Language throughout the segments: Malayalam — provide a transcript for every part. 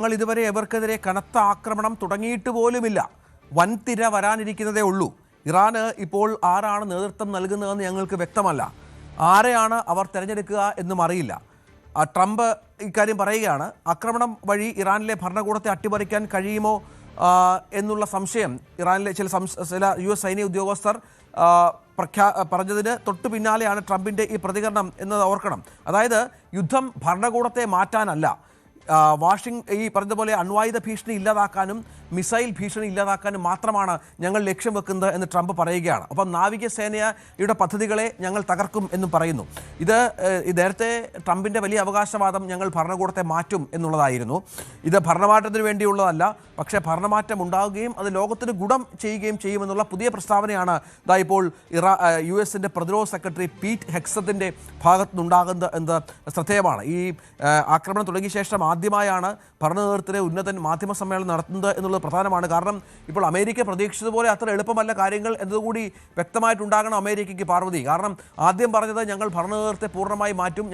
ഞങ്ങൾ ഇതുവരെ ഇവർക്കെതിരെ കനത്ത ആക്രമണം തുടങ്ങിയിട്ട് പോലുമില്ല. വൻതിര വരാനിരിക്കുന്നതേ ഉള്ളൂ. ഇറാന് ഇപ്പോൾ ആരാണ് നേതൃത്വം നൽകുന്നതെന്ന് ഞങ്ങൾക്ക് വ്യക്തമല്ല. ആരെയാണ് അവർ തിരഞ്ഞെടുക്കുക എന്നും അറിയില്ല. ട്രംപ് ഇക്കാര്യം പറയുകയാണ്. ആക്രമണം വഴി ഇറാനിലെ ഭരണകൂടത്തെ അട്ടിമറിക്കാൻ കഴിയുമോ എന്നുള്ള സംശയം ഇറാനിലെ ചില US സൈനിക ഉദ്യോഗസ്ഥർ പറഞ്ഞതിന് തൊട്ടു പിന്നാലെയാണ് ട്രംപിൻ്റെ ഈ പ്രതികരണം എന്നത് ഓർക്കണം. അതായത് യുദ്ധം ഭരണകൂടത്തെ മാറ്റാനല്ല, ഈ പറഞ്ഞതുപോലെ അണ്വായുധ ഭീഷണി ഇല്ലാതാക്കാനും മിസൈൽ ഭീഷണി ഇല്ലാതാക്കാനും മാത്രമാണ് ഞങ്ങൾ ലക്ഷ്യം വെക്കുന്നത് എന്ന് ട്രംപ് പറയുകയാണ്. അപ്പം നാവികസേനയുടെ പദ്ധതികളെ ഞങ്ങൾ തകർക്കും എന്നും പറയുന്നു. ഇത് നേരത്തെ ട്രംപിൻ്റെ വലിയ അവകാശവാദം ഞങ്ങൾ ഭരണകൂടത്തെ മാറ്റും എന്നുള്ളതായിരുന്നു. ഇത് ഭരണമാറ്റത്തിന് വേണ്ടിയുള്ളതല്ല, പക്ഷേ ഭരണമാറ്റം ഉണ്ടാവുകയും അത് ലോകത്തിന് ഗുണം ചെയ്യുകയും ചെയ്യുമെന്നുള്ള പുതിയ പ്രസ്താവനയാണ് ഇപ്പോൾ US പ്രതിരോധ സെക്രട്ടറി പീറ്റ് ഹെക്സത്തിൻ്റെ ഭാഗത്തുനിന്നുണ്ടാകുന്നത് എന്ന് ശ്രദ്ധേയമാണ്. ഈ ആക്രമണം തുടങ്ങിയ ശേഷം ആദ്യമായാണ് ഭരണ നേതൃത്വത്തിലെ ഉന്നതൻ മാധ്യമ സമ്മേളനം നടത്തുന്നത് എന്നുള്ളത് പ്രധാനമാണ്. കാരണം ഇപ്പോൾ അമേരിക്ക പ്രതീക്ഷിച്ചതുപോലെ അത്ര എളുപ്പമല്ല കാര്യങ്ങൾ എന്നതുകൂടി വ്യക്തമായിട്ടുണ്ടാകണം അമേരിക്കയ്ക്ക്, പാർവതി. കാരണം ആദ്യം പറഞ്ഞത് ഞങ്ങൾ ഭരണ നേതൃത്വത്തെ പൂർണ്ണമായി മാറ്റും,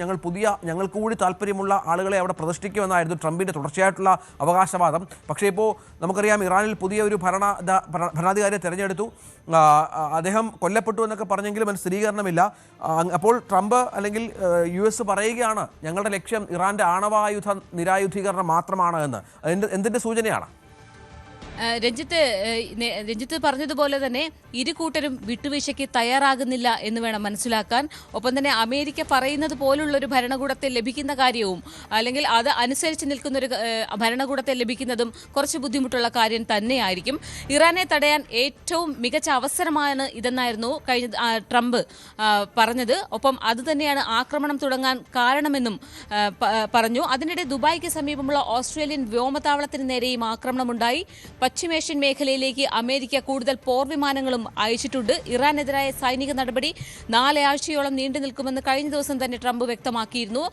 ഞങ്ങൾക്ക് കൂടി താല്പര്യമുള്ള ആളുകളെ അവിടെ പ്രതിഷ്ഠിക്കുമെന്നായിരുന്നു ട്രംപിൻ്റെ തുടർച്ചയായിട്ടുള്ള അവകാശവാദം. പക്ഷേ ഇപ്പോൾ നമുക്കറിയാം ഇറാനിൽ പുതിയ ഒരു ഭരണാധികാരിയെ തിരഞ്ഞെടുത്തു. അദ്ദേഹം കൊല്ലപ്പെട്ടു എന്നൊക്കെ പറഞ്ഞെങ്കിലും അതിന് സ്ഥിരീകരണമില്ല. അപ്പോൾ ട്രംപ് അല്ലെങ്കിൽ US പറയുകയാണ് ഞങ്ങളുടെ ലക്ഷ്യം ഇറാൻ്റെ ആണവായുധ നിരായുധീകരണം മാത്രമാണ് എന്ന്. എന്തിൻ്റെ സൂചനയാണ്? രഞ്ജിത്ത് പറഞ്ഞതുപോലെ തന്നെ ഇരു കൂട്ടരും വിട്ടുവീഴ്ചയ്ക്ക് തയ്യാറാകുന്നില്ല എന്ന് വേണം മനസ്സിലാക്കാൻ. ഒപ്പം തന്നെ അമേരിക്ക പറയുന്നത് പോലുള്ളൊരു ഭരണകൂടത്തെ ലഭിക്കുന്ന കാര്യവും അല്ലെങ്കിൽ അത് അനുസരിച്ച് നിൽക്കുന്നൊരു ഭരണകൂടത്തെ ലഭിക്കുന്നതും കുറച്ച് ബുദ്ധിമുട്ടുള്ള കാര്യം തന്നെയായിരിക്കും. ഇറാനെ തടയാൻ ഏറ്റവും മികച്ച അവസരമാണ് ഇതെന്നായിരുന്നു ട്രംപ് പറഞ്ഞത്. ഒപ്പം അതുതന്നെയാണ് ആക്രമണം തുടങ്ങാൻ കാരണമെന്നും പറഞ്ഞു. അതിനിടെ ദുബായിക്ക് സമീപമുള്ള ഓസ്ട്രേലിയൻ വ്യോമതാവളത്തിന് നേരെയും ആക്രമണമുണ്ടായി. പശ്ചിമേഷ്യൻ മേഖലയിലേക്ക് അമേരിക്ക കൂടുതൽ പോർവിമാനങ്ങളും അയച്ചിട്ടുണ്ട്. ഇറാനെതിരായ സൈനിക നടപടി 4 ആഴ്ചയോളം നീണ്ടു നിൽക്കുമെന്ന് കഴിഞ്ഞ ദിവസം തന്നെ ട്രംപ് വ്യക്തമാക്കിയിരുന്നു.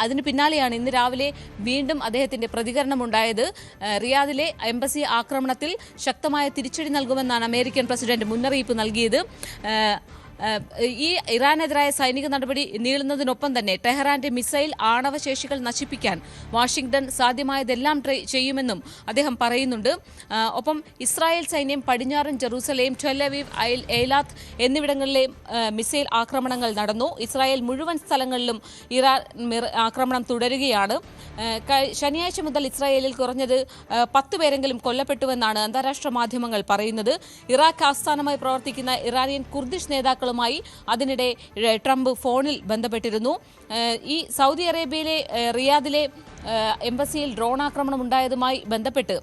അതിന് പിന്നാലെയാണ് ഇന്ന് രാവിലെ വീണ്ടും അദ്ദേഹത്തിന്റെ പ്രതികരണമുണ്ടായത്. റിയാദിലെ എംബസി ആക്രമണത്തിൽ ശക്തമായ തിരിച്ചടി നൽകുമെന്നാണ് അമേരിക്കൻ പ്രസിഡന്റ് മുന്നറിയിപ്പ് നൽകിയത്. ഈ ഇറാനെതിരായ സൈനിക നടപടി നീളുന്നതിനൊപ്പം തന്നെ ടെഹ്റാന്റെ മിസൈൽ ആണവശേഷികൾ നശിപ്പിക്കാൻ വാഷിംഗ്ടൺ സാധ്യമായതെല്ലാം ചെയ്യുമെന്നും അദ്ദേഹം പറയുന്നുണ്ട്. ഒപ്പം ഇസ്രായേൽ സൈന്യം പടിഞ്ഞാറൻ ജെറൂസലേം, ടെൽ അവീവ്, എയ്ലാത്ത് എന്നിവിടങ്ങളിലെ മിസൈൽ ആക്രമണങ്ങൾ നടന്നു. ഇസ്രായേൽ മുഴുവൻ സ്ഥലങ്ങളിലും ഇറാൻ ആക്രമണം തുടരുകയാണ്. ശനിയാഴ്ച മുതൽ ഇസ്രായേലിൽ കുറഞ്ഞത് 10 പേരെങ്കിലും കൊല്ലപ്പെട്ടുവെന്നാണ് അന്താരാഷ്ട്ര മാധ്യമങ്ങൾ പറയുന്നത്. ഇറാഖ് ആസ്ഥാനമായി പ്രവർത്തിക്കുന്ന ഇറാനിയൻ കുർദിഷ് നേതാക്കളുമായി അതിനിടെ ട്രംപ് ഫോണിൽ ബന്ധപ്പെട്ടിരുന്നു. ഈ സൗദി അറേബ്യയിലെ റിയാദിലെ എംബസിയിൽ ഡ്രോൺ ആക്രമണം ഉണ്ടായതുമായി ബന്ധപ്പെട്ട്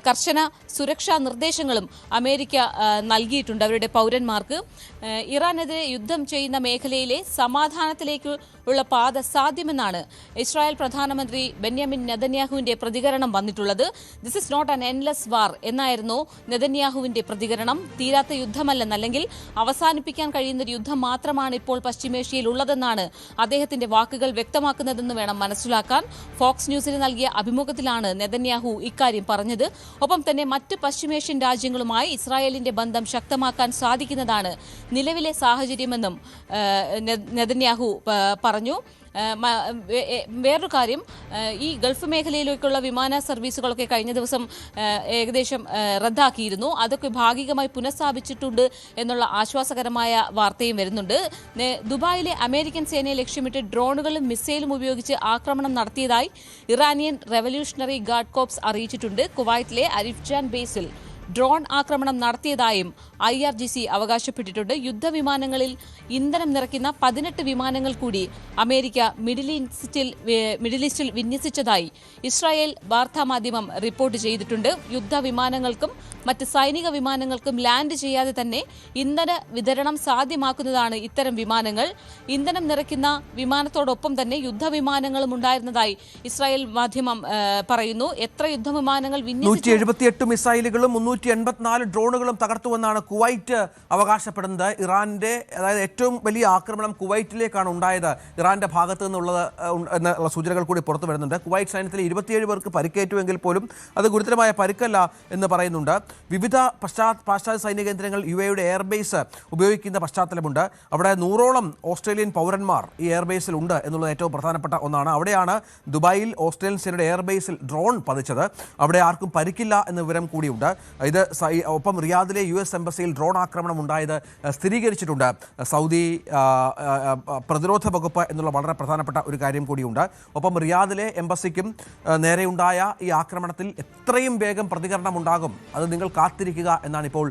കർശന സുരക്ഷാ നിർദ്ദേശങ്ങളും അമേരിക്ക നൽകിയിട്ടുണ്ട് അവരുടെ പൗരന്മാർക്ക്. ഇറാനെതിരെ യുദ്ധം ചെയ്യുന്ന മേഖലയിലെ സമാധാനത്തിലേക്കുള്ള പാത സാധ്യമെന്നാണ് ഇസ്രായേൽ പ്രധാനമന്ത്രി ബെന്യാമിൻ നെതന്യാഹുവിന്റെ പ്രതികരണം വന്നിട്ടുള്ളത്. This is not an endless war എന്നായിരുന്നു നെതന്യാഹുവിന്റെ പ്രതികരണം. തീരാത്ത യുദ്ധമല്ലെന്നല്ലെങ്കിൽ അവസാനിപ്പിക്കാൻ കഴിയുന്ന ഒരു യുദ്ധം മാത്രമാണ് ഇപ്പോൾ പശ്ചിമേഷ്യയിൽ ഉള്ളതെന്നാണ് അദ്ദേഹത്തിന്റെ വാക്കുകൾ വ്യക്തമാക്കുന്നതെന്ന് വേണം മനസ്സിലാക്കാൻ. ഫോക്സ് ന്യൂസിന് നൽകിയ അഭിമുഖത്തിലാണ് നെതന്യാഹു ഇക്കാര്യം പറഞ്ഞത്. ഒപ്പം തന്നെ മറ്റ് പശ്ചിമേഷ്യൻ രാജ്യങ്ങളുമായി ഇസ്രായേലിന്റെ ബന്ധം ശക്തമാക്കാൻ സാധിക്കുന്നതാണ് നിലവിലെ സാഹചര്യമെന്നും നെതന്യാഹു പറഞ്ഞു. വേറൊരു കാര്യം, ഈ ഗൾഫ് മേഖലയിലേക്കുള്ള വിമാന സർവീസുകളൊക്കെ കഴിഞ്ഞ ദിവസം ഏകദേശം റദ്ദാക്കിയിരുന്നു. അതൊക്കെ ഭാഗികമായി പുനഃസ്ഥാപിച്ചിട്ടുണ്ട് എന്നുള്ള ആശ്വാസകരമായ വാർത്തയും വരുന്നുണ്ട്. ദുബായിലെ അമേരിക്കൻ സേനയെ ലക്ഷ്യമിട്ട് ഡ്രോണുകളും മിസൈലും ഉപയോഗിച്ച് ആക്രമണം നടത്തിയതായി ഇറാനിയൻ റവല്യൂഷണറി ഗാർഡ് കോർപ്സ് അറിയിച്ചിട്ടുണ്ട്. കുവൈറ്റിലെ അരിഫ്ജാൻ ബേസിൽ ഡ്രോൺ ആക്രമണം നടത്തിയതായും IRGC അവകാശപ്പെട്ടിട്ടുണ്ട്. യുദ്ധവിമാനങ്ങളിൽ ഇന്ധനം നിറയ്ക്കുന്ന 18 വിമാനങ്ങൾ കൂടി അമേരിക്ക മിഡിൽ ഈസ്റ്റിൽ വിന്യസിച്ചതായി ഇസ്രായേൽ വാർത്താമാധ്യമം റിപ്പോർട്ട് ചെയ്തിട്ടുണ്ട്. യുദ്ധവിമാനങ്ങൾക്കും മറ്റ് സൈനിക വിമാനങ്ങൾക്കും ലാൻഡ് ചെയ്യാതെ തന്നെ ഇന്ധന വിതരണം സാധ്യമാക്കുന്നതാണ് ഇത്തരം വിമാനങ്ങൾ. ഇന്ധനം നിറയ്ക്കുന്ന വിമാനത്തോടൊപ്പം തന്നെ യുദ്ധവിമാനങ്ങളും ഉണ്ടായിരുന്നതായി ഇസ്രായേൽ മാധ്യമം പറയുന്നു. എത്ര യുദ്ധവിമാനങ്ങൾ 178 മിസൈലുകളും 284 ഡ്രോണുകളും തകർത്തുവെന്നാണ് കുവൈറ്റ് അവകാശപ്പെടുന്നത്. ഇറാന്റെ അതായത് ഏറ്റവും വലിയ ആക്രമണം കുവൈറ്റിലേക്കാണ് ഉണ്ടായത് ഇറാന്റെ ഭാഗത്ത് നിന്നുള്ളത് എന്നുള്ള സൂചനകൾ കൂടി പുറത്തു വരുന്നുണ്ട്. കുവൈറ്റ് സൈന്യത്തിലെ 27 പേർക്ക് പരിക്കേറ്റുവെങ്കിൽ പോലും അത് ഗുരുതരമായ പരിക്കല്ല എന്ന് പറയുന്നുണ്ട്. വിവിധ പാശ്ചാത്യ സൈനിക കേന്ദ്രങ്ങൾ UAE എയർബേസ് ഉപയോഗിക്കുന്ന പശ്ചാത്തലമുണ്ട്. അവിടെ 100ഓളം ഓസ്ട്രേലിയൻ പൗരന്മാർ ഈ എയർബേസിൽ ഉണ്ട് എന്നുള്ളത് ഏറ്റവും പ്രധാനപ്പെട്ട ഒന്നാണ്. അവിടെയാണ് ദുബായിൽ ഓസ്ട്രേലിയൻ സേനയുടെ എയർബേസിൽ ഡ്രോൺ പതിച്ചത്. അവിടെ ആർക്കും പരിക്കില്ല എന്ന വിവരം കൂടിയുണ്ട്. ഇത് ഒപ്പം റിയാദിലെ US എംബസിയിൽ ഡ്രോൺ ആക്രമണം ഉണ്ടായത് സ്ഥിരീകരിച്ചിട്ടുണ്ട് സൗദി പ്രതിരോധ വകുപ്പ് എന്നുള്ള വളരെ പ്രധാനപ്പെട്ട ഒരു കാര്യം കൂടിയുണ്ട്. ഒപ്പം റിയാദിലെ എംബസിക്കും നേരെയുണ്ടായ ഈ ആക്രമണത്തിൽ എത്രയും വേഗം പ്രതികരണം ഉണ്ടാകും അത് നിങ്ങൾ കാത്തിരിക്കുക എന്നാണ് ഇപ്പോൾ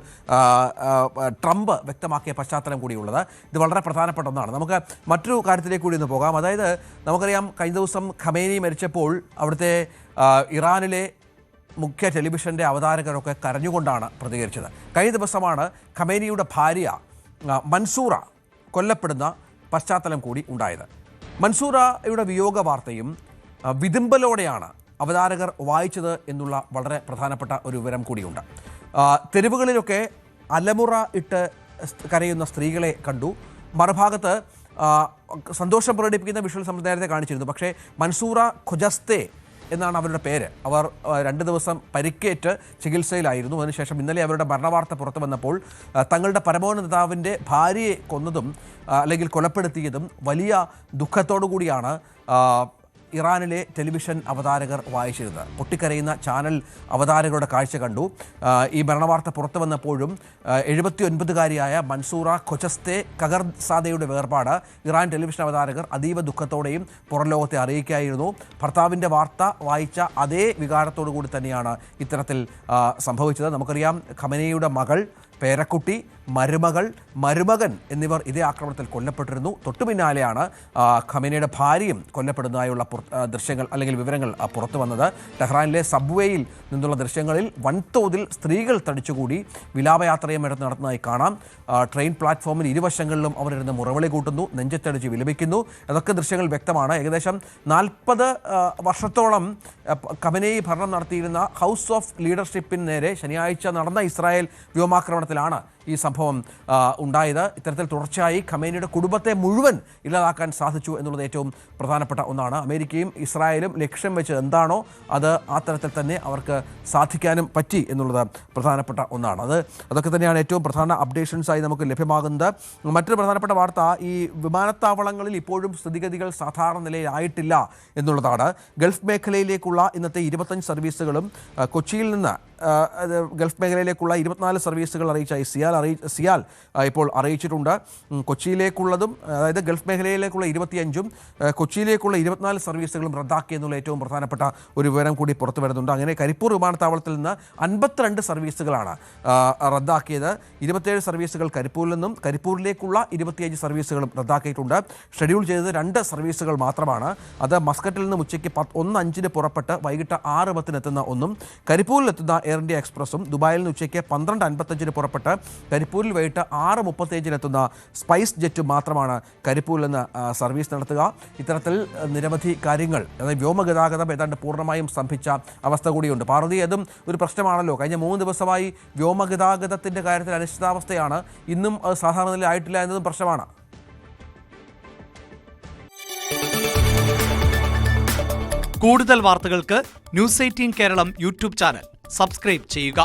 ട്രംപ് വ്യക്തമാക്കിയ പശ്ചാത്തലം കൂടിയുള്ളത്. ഇത് വളരെ പ്രധാനപ്പെട്ട ഒന്നാണ്. നമുക്ക് മറ്റൊരു കാര്യത്തിലേക്ക് കൂടി ഒന്ന് പോകാം. അതായത് നമുക്കറിയാം കഴിഞ്ഞ ദിവസം ഖമേനി മരിച്ചപ്പോൾ അവിടുത്തെ ഇറാനിലെ മുഖ്യ ടെലിവിഷൻ്റെ അവതാരകരൊക്കെ കരഞ്ഞുകൊണ്ടാണ് പ്രതികരിച്ചത്. കഴിഞ്ഞ ദിവസമാണ് ഖമേനിയുടെ ഭാര്യ മൻസൂറ കൊല്ലപ്പെടുന്ന പശ്ചാത്തലം കൂടി ഉണ്ടായത്. മൻസൂറയുടെ വിയോഗ വാർത്തയും വിതുമ്പലോടെയാണ് അവതാരകർ വായിച്ചത് എന്നുള്ള വളരെ പ്രധാനപ്പെട്ട ഒരു വിവരം കൂടിയുണ്ട്. തെരുവുകളിലൊക്കെ അലമുറ ഇട്ട് കരയുന്ന സ്ത്രീകളെ കണ്ടു. മറുഭാഗത്ത് സന്തോഷം പ്രകടിപ്പിക്കുന്ന വിഷ്വൽ നേരത്തെ കാണിച്ചിരുന്നു. പക്ഷേ മൻസൂറ ഖൊജസ്തെ എന്നാണ് അവരുടെ പേര്. അവർ 2 ദിവസം പരിക്കേറ്റ് ചികിത്സയിലായിരുന്നു. അതിനുശേഷം ഇന്നലെ അവരുടെ മരണവാർത്ത പുറത്തു വന്നപ്പോൾ തങ്ങളുടെ പരമോന്നത നേതാവിൻ്റെ ഭാര്യയെ കൊന്നതും അല്ലെങ്കിൽ കൊലപ്പെടുത്തിയതും വലിയ ദുഃഖത്തോടു കൂടിയാണ് ഇറാനിലെ ടെലിവിഷൻ അവതാരകർ വായിച്ചിരുന്നത്. പൊട്ടിക്കരയുന്ന ചാനൽ അവതാരകരുടെ കാഴ്ച കണ്ടു. ഈ മരണവാർത്ത പുറത്തു വന്നപ്പോഴും 79-കാരിയായ മൻസൂറ ഖൊജസ്തെ കഗർസാദയുടെ വേർപാട് ഇറാൻ ടെലിവിഷൻ അവതാരകർ അതീവ ദുഃഖത്തോടെയും പുറം ലോകത്തെ അറിയിക്കുകയായിരുന്നു. ഭർത്താവിൻ്റെ വാർത്ത വായിച്ച അതേ വികാരത്തോടു കൂടി തന്നെയാണ് ഇത്തരത്തിൽ സംഭവിച്ചത്. നമുക്കറിയാം ഖമേനിയുടെ മകൾ, പേരക്കുട്ടി, മരുമകൻ എന്നിവർ ഇതേ ആക്രമണത്തിൽ കൊല്ലപ്പെട്ടിരുന്നു. തൊട്ടു പിന്നാലെയാണ് ഖമേനിയുടെ ഭാര്യയും കൊല്ലപ്പെടുന്നതായുള്ള ദൃശ്യങ്ങൾ അല്ലെങ്കിൽ വിവരങ്ങൾ പുറത്തു വന്നത്. ടെഹ്റാനിലെ സബ്വേയിൽ നിന്നുള്ള ദൃശ്യങ്ങളിൽ വൻതോതിൽ സ്ത്രീകൾ തടിച്ചുകൂടി വിലാപയാത്രയും എടുത്ത് നടത്തുന്നതായി കാണാം. ട്രെയിൻ പ്ലാറ്റ്ഫോമിൽ ഇരുവശങ്ങളിലും അവരിരുന്ന് മുറവിളി കൂട്ടുന്നു, നെഞ്ചത്തടിച്ച് വിലപിക്കുന്നു. അതൊക്കെ ദൃശ്യങ്ങൾ വ്യക്തമാണ്. ഏകദേശം 40 വർഷത്തോളം ഖമേനി ഭരണം നടത്തിയിരുന്ന ഹൗസ് ഓഫ് ലീഡർഷിപ്പിന് നേരെ ശനിയാഴ്ച നടന്ന ഇസ്രായേൽ വ്യോമാക്രമണത്തിലാണ് ഈ സംഭവം ഉണ്ടായത്. ഇത്തരത്തിൽ തുടർച്ചയായി ഖമേനിയുടെ കുടുംബത്തെ മുഴുവൻ ഇല്ലാതാക്കാൻ സാധിച്ചു എന്നുള്ളത് ഏറ്റവും പ്രധാനപ്പെട്ട ഒന്നാണ്. അമേരിക്കയും ഇസ്രായേലും ലക്ഷ്യം വെച്ച് എന്താണോ അത് ആ തരത്തിൽ തന്നെ അവർക്ക് സാധിക്കാനും പറ്റി എന്നുള്ളത് പ്രധാനപ്പെട്ട ഒന്നാണ്. അതൊക്കെ തന്നെയാണ് ഏറ്റവും പ്രധാന അപ്ഡേഷൻസായി നമുക്ക് ലഭ്യമാകുന്നത്. മറ്റൊരു പ്രധാനപ്പെട്ട വാർത്ത, ഈ വിമാനത്താവളങ്ങളിൽ ഇപ്പോഴും സ്ഥിതിഗതികൾ സാധാരണ നിലയിലായിട്ടില്ല എന്നുള്ളതാണ്. ഗൾഫ് മേഖലയിലേക്കുള്ള ഇന്നത്തെ 25 സർവീസുകളും കൊച്ചിയിൽ നിന്ന് ഗൾഫ് മേഖലയിലേക്കുള്ള 24 സർവീസുകൾ അറിയിച്ച സിയാൽ ഇപ്പോൾ അറിയിച്ചിട്ടുണ്ട്. കൊച്ചിയിലേക്കുള്ളതും അതായത് ഗൾഫ് മേഖലയിലേക്കുള്ള 25ഉം കൊച്ചിയിലേക്കുള്ള 24 സർവീസുകളും റദ്ദാക്കി എന്നുള്ള ഏറ്റവും പ്രധാനപ്പെട്ട ഒരു വിവരം കൂടി പുറത്തു വരുന്നുണ്ട്. അങ്ങനെ കരിപ്പൂർ വിമാനത്താവളത്തിൽ നിന്ന് 52 സർവീസുകളാണ് റദ്ദാക്കിയത്. 27 സർവീസുകൾ കരിപ്പൂരിൽ നിന്നും കരിപ്പൂരിലേക്കുള്ള 25 സർവീസുകളും റദ്ദാക്കിയിട്ടുണ്ട്. ഷെഡ്യൂൾ ചെയ്തത് 2 സർവീസുകൾ മാത്രമാണ്. അത് മസ്കറ്റിൽ നിന്നും ഉച്ചയ്ക്ക് 1:05 പുറപ്പെട്ട് വൈകിട്ട് 6:10 എത്തുന്ന ഒന്നും, കരിപ്പൂരിലെത്തുന്ന എയർ ഇന്ത്യ എക്സ്പ്രസും ദുബായിൽ നിന്ന് ഉച്ചയ്ക്ക് 12:55 പുറപ്പെട്ട് കരിപ്പൂരിൽ വൈകിട്ട് 6:35 എത്തുന്ന സ്പൈസ് ജെറ്റും മാത്രമാണ് കരിപ്പൂരിൽ നിന്ന് സർവീസ് നടത്തുക. ഇത്തരത്തിൽ നിരവധി കാര്യങ്ങൾ, അതായത് വ്യോമഗതാഗതം ഏതാണ്ട് പൂർണ്ണമായും സ്തംഭിച്ച അവസ്ഥ കൂടിയുണ്ട്. പാർവതി, അതും ഒരു പ്രശ്നമാണല്ലോ. കഴിഞ്ഞ 3 ദിവസമായി വ്യോമഗതാഗതത്തിൻ്റെ കാര്യത്തിൽ അനിശ്ചിതാവസ്ഥയാണ്. ഇന്നും അത് സാധാരണ നിലയിലായിട്ടില്ല എന്നതും പ്രശ്നമാണ്. കൂടുതൽ വാർത്തകൾക്ക് News 18 Keralam YouTube channel subscribe ചെയ്യുക.